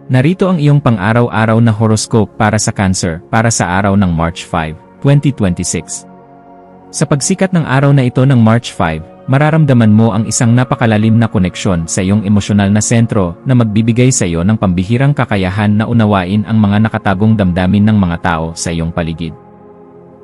Narito ang iyong pang-araw-araw na horoscope para sa Cancer para sa araw ng March 5, 2026. Sa pagsikat ng araw na ito ng March 5, mararamdaman mo ang isang napakalalim na koneksyon sa iyong emosyonal na sentro na magbibigay sa iyo ng pambihirang kakayahan na unawain ang mga nakatagong damdamin ng mga tao sa iyong paligid.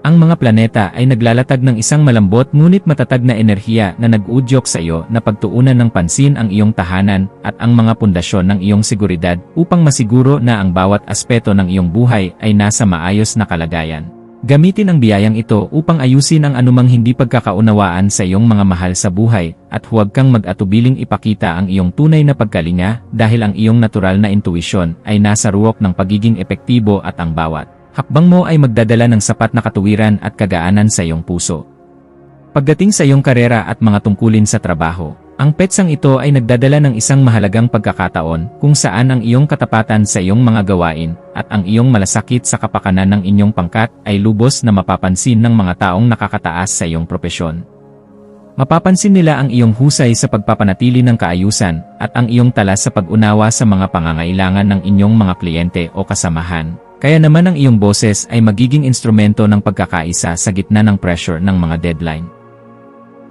Ang mga planeta ay naglalatag ng isang malambot ngunit matatag na enerhiya na nag-uudyok sa iyo na pagtuunan ng pansin ang iyong tahanan at ang mga pundasyon ng iyong seguridad upang masiguro na ang bawat aspeto ng iyong buhay ay nasa maayos na kalagayan. Gamitin ang biyayang ito upang ayusin ang anumang hindi pagkakaunawaan sa iyong mga mahal sa buhay at huwag kang mag-atubiling ipakita ang iyong tunay na pagkalinga dahil ang iyong natural na intuisyon ay nasa ruwok ng pagiging epektibo at ang bawat hakbang mo ay magdadala ng sapat na katuwiran at kagaanan sa iyong puso. Pagdating sa iyong karera at mga tungkulin sa trabaho, ang petsang ito ay nagdadala ng isang mahalagang pagkakataon kung saan ang iyong katapatan sa iyong mga gawain at ang iyong malasakit sa kapakanan ng inyong pangkat ay lubos na mapapansin ng mga taong nakakataas sa iyong propesyon. Mapapansin nila ang iyong husay sa pagpapanatili ng kaayusan at ang iyong talas sa pag-unawa sa mga pangangailangan ng inyong mga kliyente o kasamahan. Kaya naman ang iyong boses ay magiging instrumento ng pagkakaisa sa gitna ng pressure ng mga deadline.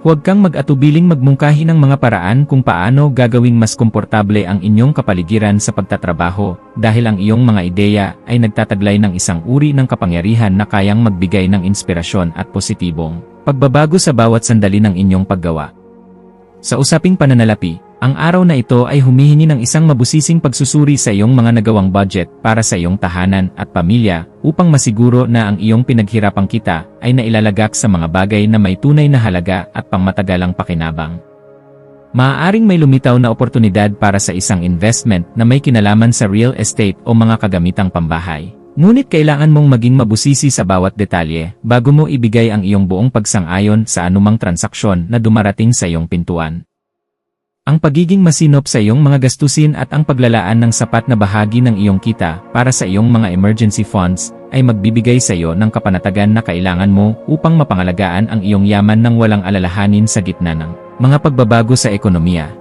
Huwag kang mag-atubiling magmungkahi ng mga paraan kung paano gagawing mas komportable ang inyong kapaligiran sa pagtatrabaho dahil ang iyong mga ideya ay nagtataglay ng isang uri ng kapangyarihan na kayang magbigay ng inspirasyon at positibong pagbabago sa bawat sandali ng inyong paggawa. Sa usaping pananalapi, ang araw na ito ay humihingi ng isang mabusising pagsusuri sa iyong mga nagawang budget para sa iyong tahanan at pamilya upang masiguro na ang iyong pinaghirapang kita ay nailalagak sa mga bagay na may tunay na halaga at pangmatagalang pakinabang. Maaaring may lumitaw na oportunidad para sa isang investment na may kinalaman sa real estate o mga kagamitang pambahay. Ngunit kailangan mong maging mabusisi sa bawat detalye bago mo ibigay ang iyong buong pagsang-ayon sa anumang transaksyon na dumarating sa iyong pintuan. Ang pagiging masinop sa iyong mga gastusin at ang paglalaan ng sapat na bahagi ng iyong kita para sa iyong mga emergency funds ay magbibigay sa iyo ng kapanatagan na kailangan mo upang mapangalagaan ang iyong yaman ng walang alalahanin sa gitna ng mga pagbabago sa ekonomiya.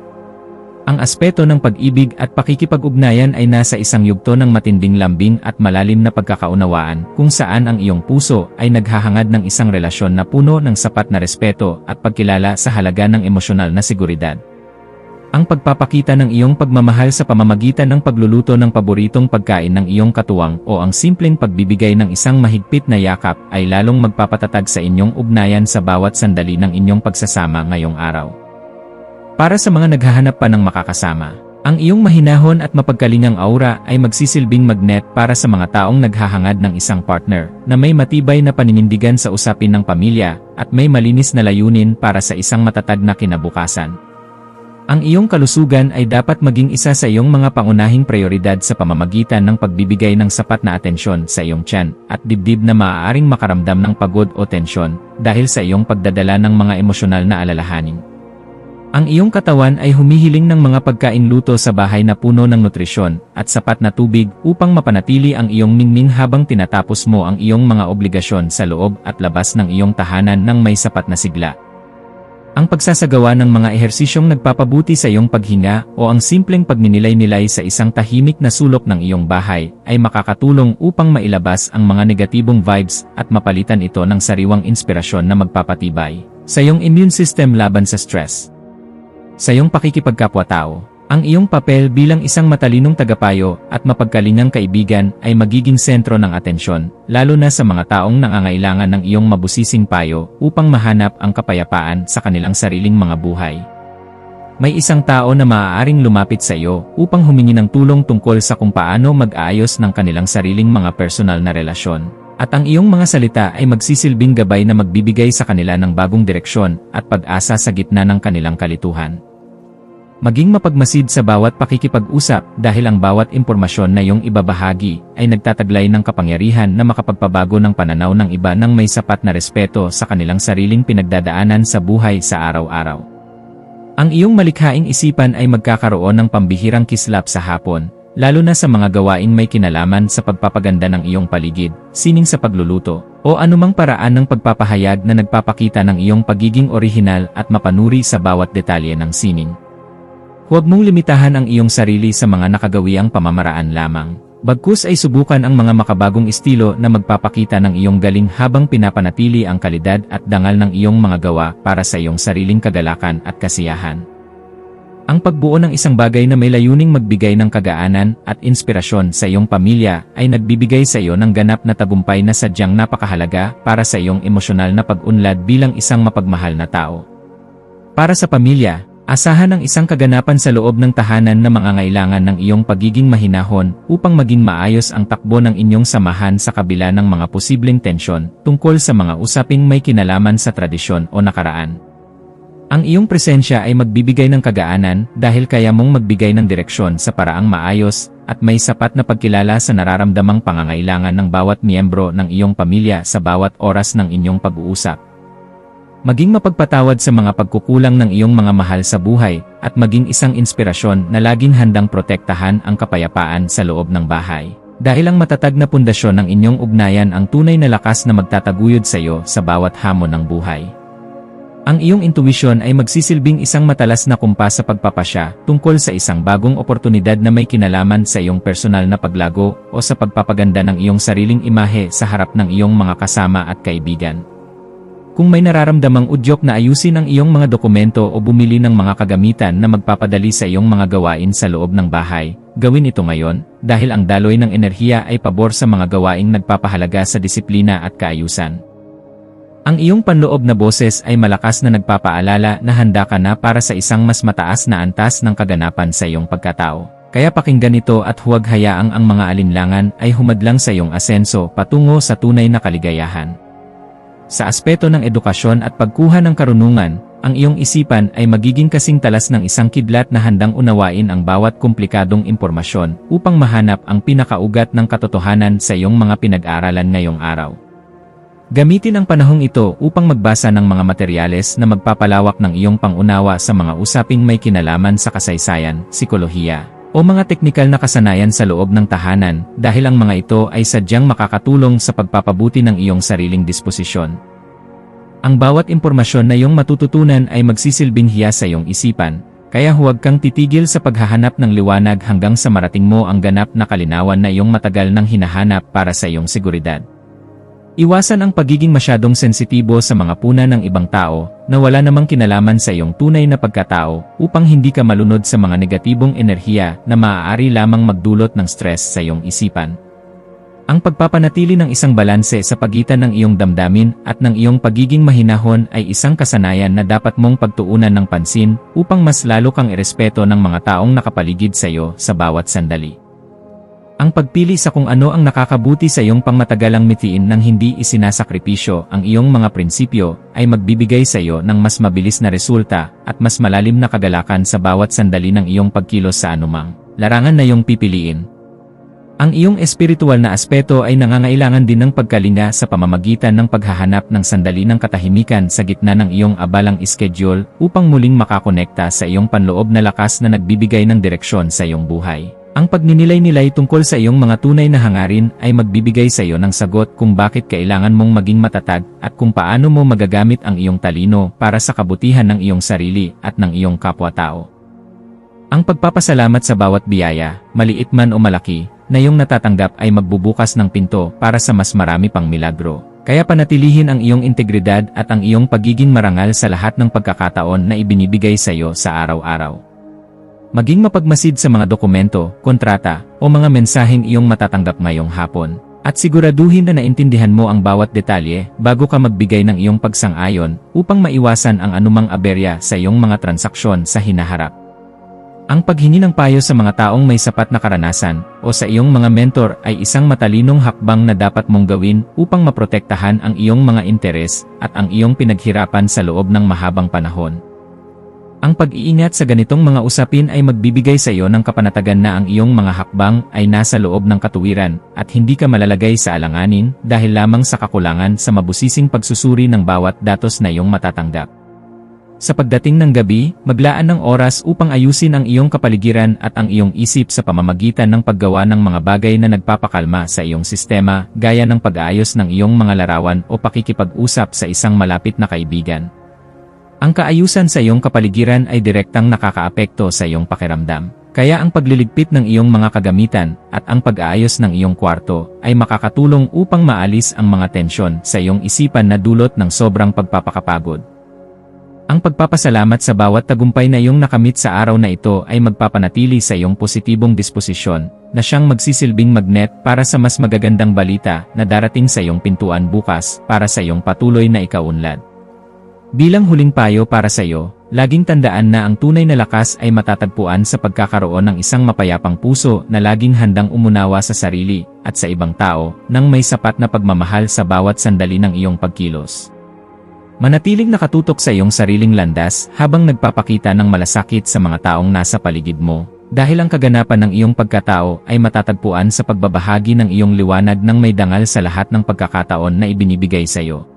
Ang aspeto ng pag-ibig at pakikipag-ugnayan ay nasa isang yugto ng matinding lambing at malalim na pagkakaunawaan kung saan ang iyong puso ay naghahangad ng isang relasyon na puno ng sapat na respeto at pagkilala sa halaga ng emosyonal na seguridad. Ang pagpapakita ng iyong pagmamahal sa pamamagitan ng pagluluto ng paboritong pagkain ng iyong katuwang o ang simpleng pagbibigay ng isang mahigpit na yakap ay lalong magpapatatag sa inyong ugnayan sa bawat sandali ng inyong pagsasama ngayong araw. Para sa mga naghahanap pa ng makakasama, ang iyong mahinahon at mapagkalingang aura ay magsisilbing magnet para sa mga taong naghahangad ng isang partner na may matibay na paninindigan sa usapin ng pamilya at may malinis na layunin para sa isang matatag na kinabukasan. Ang iyong kalusugan ay dapat maging isa sa iyong mga pangunahing prioridad sa pamamagitan ng pagbibigay ng sapat na atensyon sa iyong tiyan at dibdib na maaaring makaramdam ng pagod o tensyon dahil sa iyong pagdadala ng mga emosyonal na alalahanin. Ang iyong katawan ay humihiling ng mga pagkain luto sa bahay na puno ng nutrisyon at sapat na tubig upang mapanatili ang iyong ningning habang tinatapos mo ang iyong mga obligasyon sa loob at labas ng iyong tahanan ng may sapat na sigla. Ang pagsasagawa ng mga ehersisyong nagpapabuti sa iyong paghinga o ang simpleng pagninilay-nilay sa isang tahimik na sulok ng iyong bahay ay makakatulong upang mailabas ang mga negatibong vibes at mapalitan ito ng sariwang inspirasyon na magpapatibay sa iyong immune system laban sa stress. Sa iyong pakikipagkapwa-tao, ang iyong papel bilang isang matalinong tagapayo at mapagkalingang kaibigan ay magiging sentro ng atensyon, lalo na sa mga taong nangangailangan ng iyong mabusising payo upang mahanap ang kapayapaan sa kanilang sariling mga buhay. May isang tao na maaaring lumapit sa iyo upang humingi ng tulong tungkol sa kung paano mag-aayos ng kanilang sariling mga personal na relasyon, at ang iyong mga salita ay magsisilbing gabay na magbibigay sa kanila ng bagong direksyon at pag-asa sa gitna ng kanilang kalituhan. Maging mapagmasid sa bawat pakikipag-usap dahil ang bawat impormasyon na iyong ibabahagi ay nagtataglay ng kapangyarihan na makapagpabago ng pananaw ng iba nang may sapat na respeto sa kanilang sariling pinagdadaanan sa buhay sa araw-araw. Ang iyong malikhaing isipan ay magkakaroon ng pambihirang kislap sa hapon, lalo na sa mga gawaing may kinalaman sa pagpapaganda ng iyong paligid, sining sa pagluluto, o anumang paraan ng pagpapahayag na nagpapakita ng iyong pagiging orihinal at mapanuri sa bawat detalye ng sining. Huwag mong limitahan ang iyong sarili sa mga nakagawiang pamamaraan lamang. Bagkus ay subukan ang mga makabagong estilo na magpapakita ng iyong galing habang pinapanatili ang kalidad at dangal ng iyong mga gawa para sa iyong sariling kagalakan at kasiyahan. Ang pagbuo ng isang bagay na may layuning magbigay ng kagaanan at inspirasyon sa iyong pamilya ay nagbibigay sa iyo ng ganap na tagumpay na sadyang napakahalaga para sa iyong emosyonal na pag-unlad bilang isang mapagmahal na tao. Para sa pamilya, asahan ang isang kaganapan sa loob ng tahanan na mangangailangan ng iyong pagiging mahinahon upang maging maayos ang takbo ng inyong samahan sa kabila ng mga posibleng tensyon tungkol sa mga usaping may kinalaman sa tradisyon o nakaraan. Ang iyong presensya ay magbibigay ng kagaanan dahil kaya mong magbigay ng direksyon sa paraang maayos at may sapat na pagkilala sa nararamdamang pangangailangan ng bawat miyembro ng iyong pamilya sa bawat oras ng inyong pag-uusap. Maging mapagpatawad sa mga pagkukulang ng iyong mga mahal sa buhay, at maging isang inspirasyon na laging handang protektahan ang kapayapaan sa loob ng bahay. Dahil ang matatag na pundasyon ng inyong ugnayan ang tunay na lakas na magtataguyod sa iyo sa bawat hamon ng buhay. Ang iyong intuwisyon ay magsisilbing isang matalas na kumpas sa pagpapasya tungkol sa isang bagong oportunidad na may kinalaman sa iyong personal na paglago o sa pagpapaganda ng iyong sariling imahe sa harap ng iyong mga kasama at kaibigan. Kung may nararamdamang udyok na ayusin ang iyong mga dokumento o bumili ng mga kagamitan na magpapadali sa iyong mga gawain sa loob ng bahay, gawin ito ngayon, dahil ang daloy ng enerhiya ay pabor sa mga gawaing nagpapahalaga sa disiplina at kaayusan. Ang iyong panloob na boses ay malakas na nagpapaalala na handa ka na para sa isang mas mataas na antas ng kaganapan sa iyong pagkatao. Kaya pakinggan ito at huwag hayaang ang mga alinlangan ay humadlang sa iyong asenso patungo sa tunay na kaligayahan. Sa aspeto ng edukasyon at pagkuha ng karunungan, ang iyong isipan ay magiging kasing talas ng isang kidlat na handang unawain ang bawat komplikadong impormasyon upang mahanap ang pinakaugat ng katotohanan sa iyong mga pinag-aralan ngayong araw. Gamitin ang panahong ito upang magbasa ng mga materyales na magpapalawak ng iyong pangunawa sa mga usaping may kinalaman sa kasaysayan, psikolohiya, o mga teknikal na kasanayan sa loob ng tahanan, dahil ang mga ito ay sadyang makakatulong sa pagpapabuti ng iyong sariling disposisyon. Ang bawat impormasyon na iyong matututunan ay magsisilbing hiya sa iyong isipan, kaya huwag kang titigil sa paghahanap ng liwanag hanggang sa marating mo ang ganap na kalinawan na iyong matagal nang hinahanap para sa iyong seguridad. Iwasan ang pagiging masyadong sensitibo sa mga puna ng ibang tao na wala namang kinalaman sa iyong tunay na pagkatao upang hindi ka malunod sa mga negatibong enerhiya na maaari lamang magdulot ng stress sa iyong isipan. Ang pagpapanatili ng isang balanse sa pagitan ng iyong damdamin at ng iyong pagiging mahinahon ay isang kasanayan na dapat mong pagtuunan ng pansin upang mas lalo kang irespeto ng mga taong nakapaligid sa iyo sa bawat sandali. Ang pagpili sa kung ano ang nakakabuti sa iyong pangmatagalang mitiin nang hindi isinasakripisyo ang iyong mga prinsipyo ay magbibigay sa iyo ng mas mabilis na resulta at mas malalim na kagalakan sa bawat sandali ng iyong pagkilos sa anumang larangan na iyong pipiliin. Ang iyong espiritual na aspeto ay nangangailangan din ng pagkalinga sa pamamagitan ng paghahanap ng sandali ng katahimikan sa gitna ng iyong abalang schedule upang muling makakonekta sa iyong panloob na lakas na nagbibigay ng direksyon sa iyong buhay. Ang pagninilay-nilay tungkol sa iyong mga tunay na hangarin ay magbibigay sa iyo ng sagot kung bakit kailangan mong maging matatag at kung paano mo magagamit ang iyong talino para sa kabutihan ng iyong sarili at ng iyong kapwa-tao. Ang pagpapasalamat sa bawat biyaya, maliit man o malaki, na iyong natatanggap ay magbubukas ng pinto para sa mas marami pang milagro. Kaya panatilihin ang iyong integridad at ang iyong pagiging marangal sa lahat ng pagkakataon na ibinibigay sa iyo sa araw-araw. Maging mapagmasid sa mga dokumento, kontrata, o mga mensaheng iyong matatanggap ngayong hapon, at siguraduhin na naintindihan mo ang bawat detalye bago ka magbigay ng iyong pagsang-ayon upang maiwasan ang anumang aberya sa iyong mga transaksyon sa hinaharap. Ang paghingi ng payo sa mga taong may sapat na karanasan o sa iyong mga mentor ay isang matalinong hakbang na dapat mong gawin upang maprotektahan ang iyong mga interes at ang iyong pinaghirapan sa loob ng mahabang panahon. Ang pag-iingat sa ganitong mga usapin ay magbibigay sa iyo ng kapanatagan na ang iyong mga hakbang ay nasa loob ng katuwiran at hindi ka malalagay sa alanganin dahil lamang sa kakulangan sa mabusising pagsusuri ng bawat datos na iyong matatanggap. Sa pagdating ng gabi, maglaan ng oras upang ayusin ang iyong kapaligiran at ang iyong isip sa pamamagitan ng paggawa ng mga bagay na nagpapakalma sa iyong sistema gaya ng pag-aayos ng iyong mga larawan o pakikipag-usap sa isang malapit na kaibigan. Ang kaayusan sa iyong kapaligiran ay direktang nakakaapekto sa iyong pakiramdam. Kaya ang pagliligpit ng iyong mga kagamitan at ang pag-aayos ng iyong kwarto ay makakatulong upang maalis ang mga tensyon sa iyong isipan na dulot ng sobrang pagpapakapagod. Ang pagpapasalamat sa bawat tagumpay na iyong nakamit sa araw na ito ay magpapanatili sa iyong positibong disposisyon na siyang magsisilbing magnet para sa mas magagandang balita na darating sa iyong pintuan bukas para sa iyong patuloy na ikaunlad. Bilang huling payo para sa iyo, laging tandaan na ang tunay na lakas ay matatagpuan sa pagkakaroon ng isang mapayapang puso na laging handang umunawa sa sarili at sa ibang tao nang may sapat na pagmamahal sa bawat sandali ng iyong pagkilos. Manatiling nakatutok sa iyong sariling landas habang nagpapakita ng malasakit sa mga taong nasa paligid mo, dahil ang kaganapan ng iyong pagkatao ay matatagpuan sa pagbabahagi ng iyong liwanag ng may dangal sa lahat ng pagkakataon na ibinibigay sa iyo.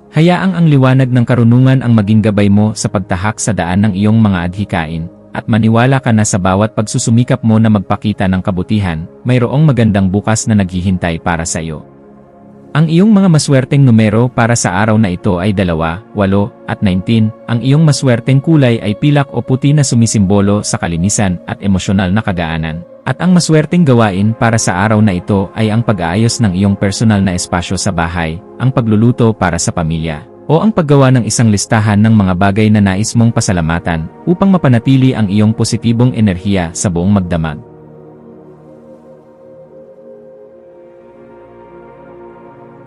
Hayaang ang liwanag ng karunungan ang maging gabay mo sa pagtahak sa daan ng iyong mga adhikain, at maniwala ka na sa bawat pagsusumikap mo na magpakita ng kabutihan, mayroong magandang bukas na naghihintay para sa iyo. Ang iyong mga maswerteng numero para sa araw na ito ay 2, 8, at 19. Ang iyong maswerteng kulay ay pilak o puti na sumisimbolo sa kalinisan at emosyonal na kagaanan. At ang maswerteng gawain para sa araw na ito ay ang pag-aayos ng iyong personal na espasyo sa bahay, ang pagluluto para sa pamilya, o ang paggawa ng isang listahan ng mga bagay na nais mong pasalamatan upang mapanatili ang iyong positibong enerhiya sa buong magdamag.